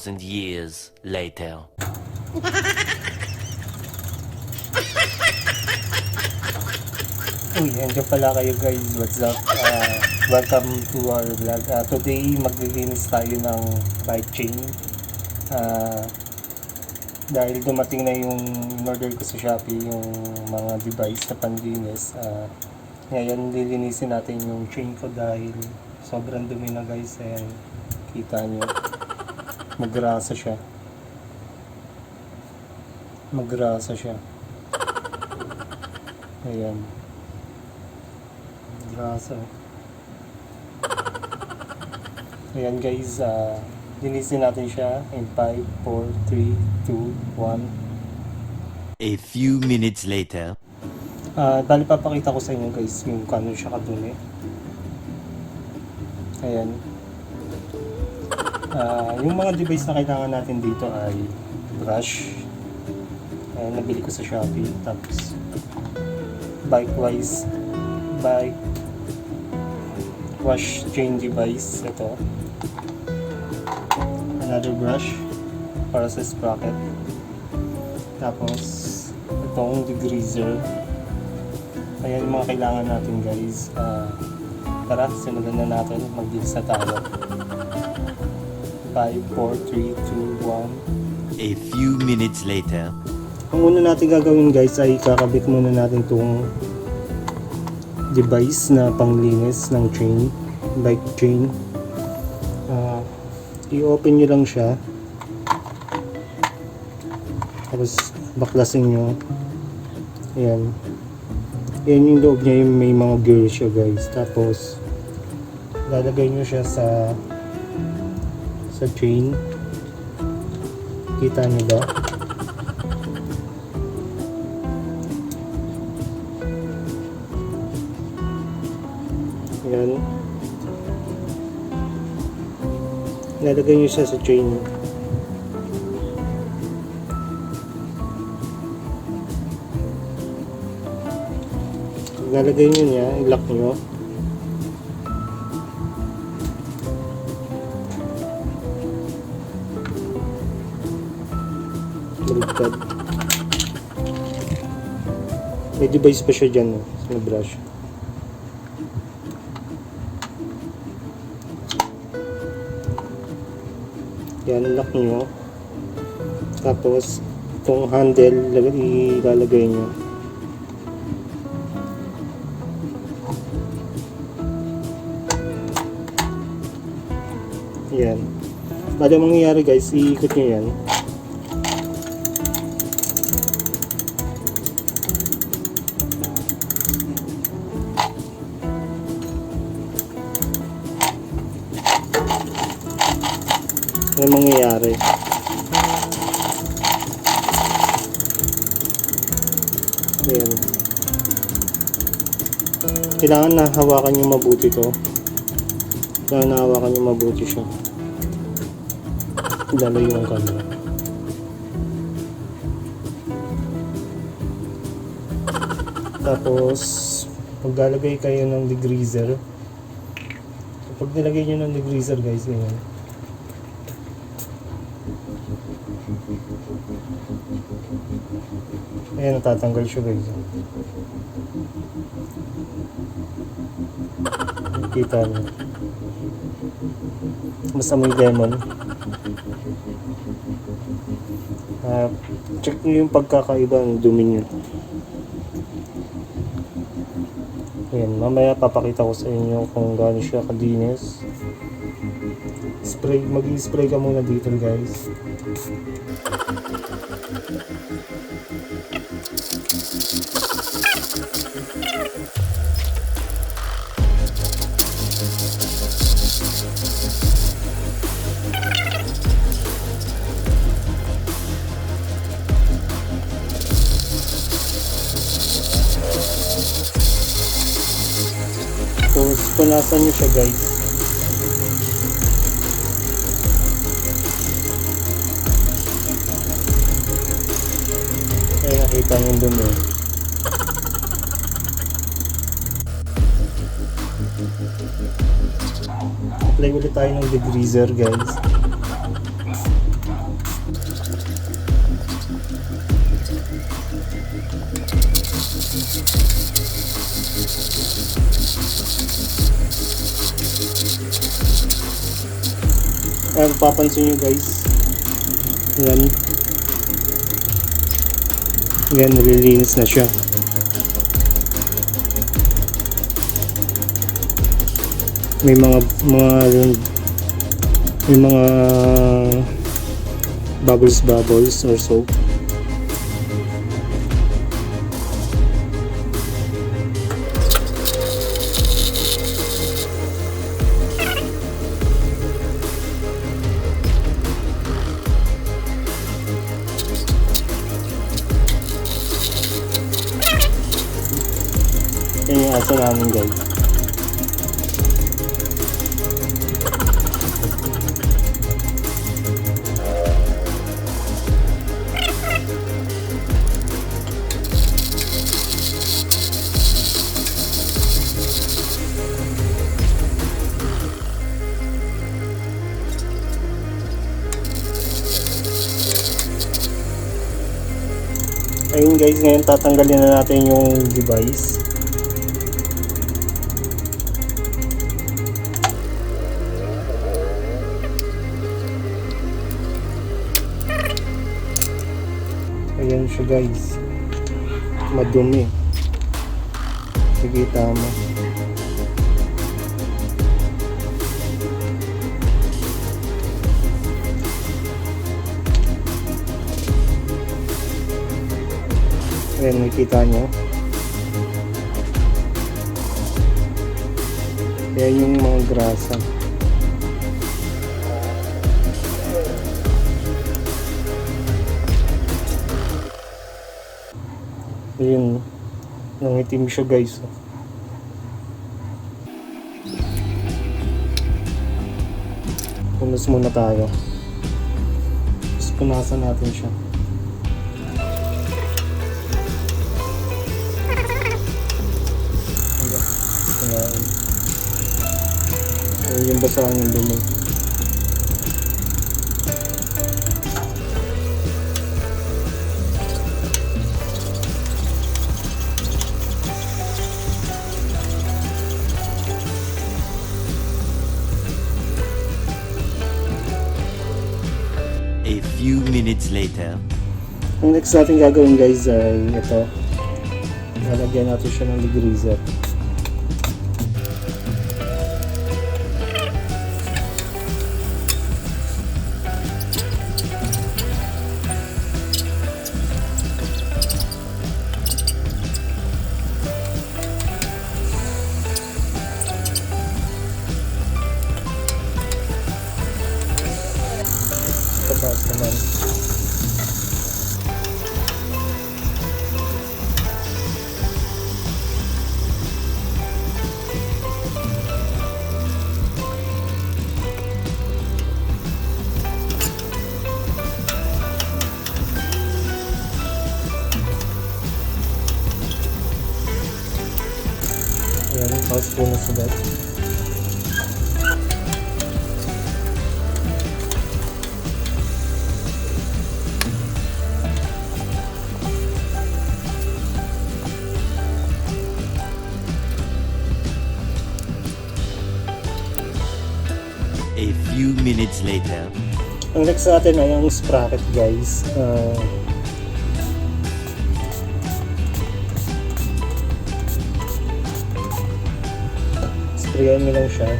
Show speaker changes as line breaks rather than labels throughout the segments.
2,000 years later.
Uy, andyan pala kayo guys. What's up? Welcome to our vlog. Today, maglilinis tayo ng bike chain. Dahil dumating na yung in-order ko sa Shopee, yung mga device na panlinis. Ngayon, lilinisin natin yung chain ko dahil sobrang dumi na guys. Ayan, kita nyo. Magrasa siya. Ayan. Grasa. Ayan guys, linisin natin siya in 5, 4, 3, 2, 1.
A few minutes later.
Bali papakita ko sa inyo guys yung kano siya kadumi. Ayan. Yung mga device na kailangan natin dito ay brush. Ayan, nabili ko sa Shopee. Tapos bike wash chain device. Ito. Another brush para sa sprocket. Tapos itong degreaser. Ayan yung mga kailangan natin guys. Tara, simulan na natin. Mag-deals na tayo. 5, 4, 3, 2, 1.
A few minutes later.
Ang una natin gagawin guys ay kakabit muna natin itong device na panglinis ng chain, bike chain. I-open nyo lang siya, tapos baklasin nyo. Ayan, yan yung loob niya, yung may mga gears siya guys. Tapos lalagay nyo siya sa chain. Kita nyo ba? Ayan. Nalagay nyo siya sa chain. Nalagay nyo niya, i-lock nyo. Baligtad. May device pa siya dyan, sa brush. Yan, lock nyo. Tapos itong handle ilalagay nyo. Yan. Bali ang mangyayari guys, iikot nyo yan. Ano mangyayari? Ayan. Kailangan na hawakan nyo mabuti to. Kailangan na hawakan nyo mabuti siya. Lalayo ang camera. Tapos paglalagay kayo ng degreaser, pag nilagay nyo ng degreaser guys, ganyan. Ayan, natatanggal siya guys. Kita nyo. Basta may lemon. Check nyo yung pagkakaiba ng dumi nyo. Ayan, mamaya papakita ko sa inyo kung gaano siya kadinis. Mag-i-spray ka muna dito guys. Tapos punasan nyo siya guys. Ay, nakita nyo dumi. Apply ulit tayo ng degreaser guys. Kaya papansin nyo guys, yan, nililinis na siya. May mga bubbles or so. Yan yung aso namin guys. Ayun guys, ngayon tatanggalin na natin yung device. Ayan siya guys, madumi, nakikita mo. Ayan, nakikita nyo. Ayan yung mga grasa. Ayun, nangitim siya guys. Punas muna tayo. Tapos punasan natin siya. Ayun yung basahan yung dumi.
A few minutes later.
Ang next natin gagawin guys ay ito. Lalagyan natin siya ng degreaser. Tapos naman. Ayan, tapos punas ulit.
A few minutes later.
Ang next natin ay ang sprocket guys. Sprayan mo lang siya.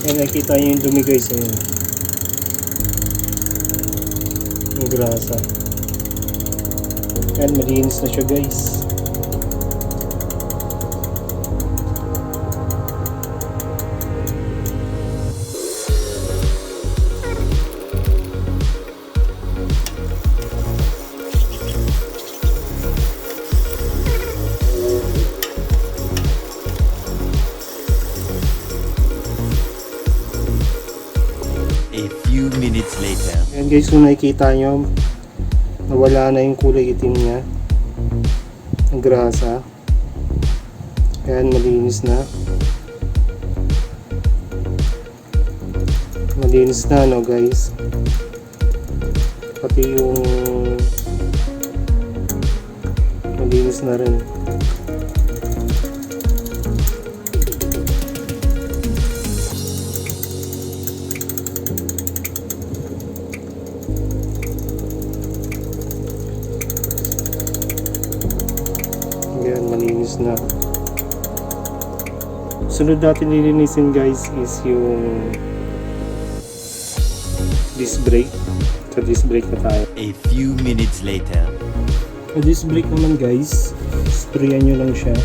Yan, nakikita nyo yung dumi guys. Ayan. Yung grasa. Yan, malinis na siya guys.
A few minutes later.
Yan guys, kung nakikita nyo, nawala na yung kulay itim niya. Ang grasa. Yan, malinis na. Malinis na, no guys. Pati yung malinis na rin. Yan, malinis na. Sunod natin lilinisin guys is yung disc brake. Sa disc brake na tayo.
A few minutes later.
Sa disc brake naman guys, sprayan nyo lang siya.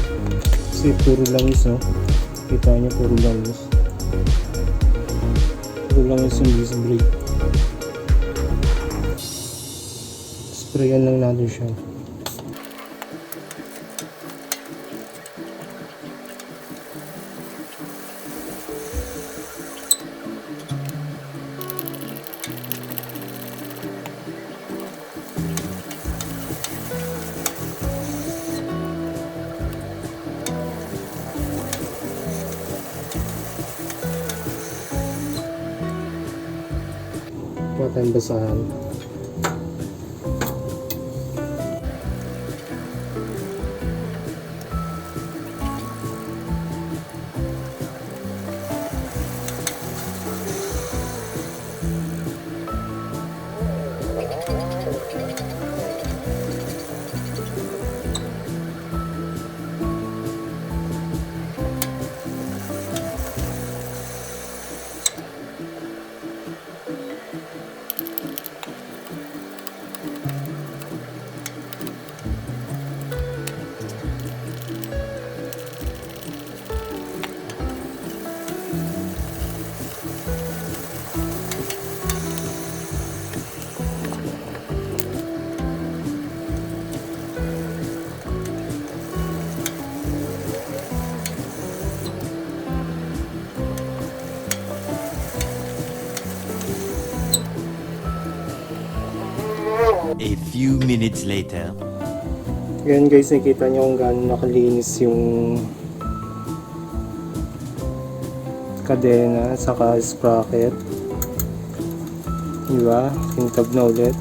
Kasi puro langis, no? Kita nyo, puro langis. Puro langis yung disc brake. Sprayan lang natin siya. Kuha tayong basahan.
A few minutes later.
Yan guys, nakita nyo kung gaano nakalinis yung kadena saka sprocket. Diba? Tintab na ulit.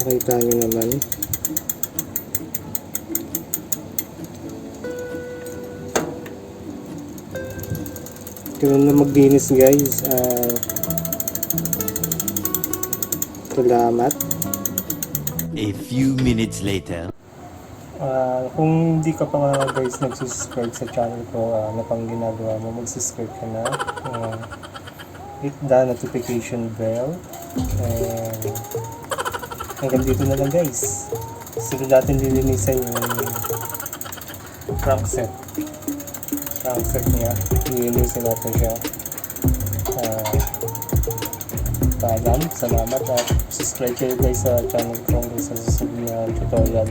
Nakita nyo naman. Ganun na maglinis guys. Salamat.
A few minutes later.
Kung hindi ka pa nga guys nag-subscribe sa channel ko, na pang ginagawa mo, mag-subscribe ka na. Hit the notification bell. And hanggang dito na lang guys. Sunod natin lilinisan yung crankset. Crankset niya. Lilinisan natin siya. Paalam, salamat at subscribe kayo guys sa channel ko sa susunod na tutorial.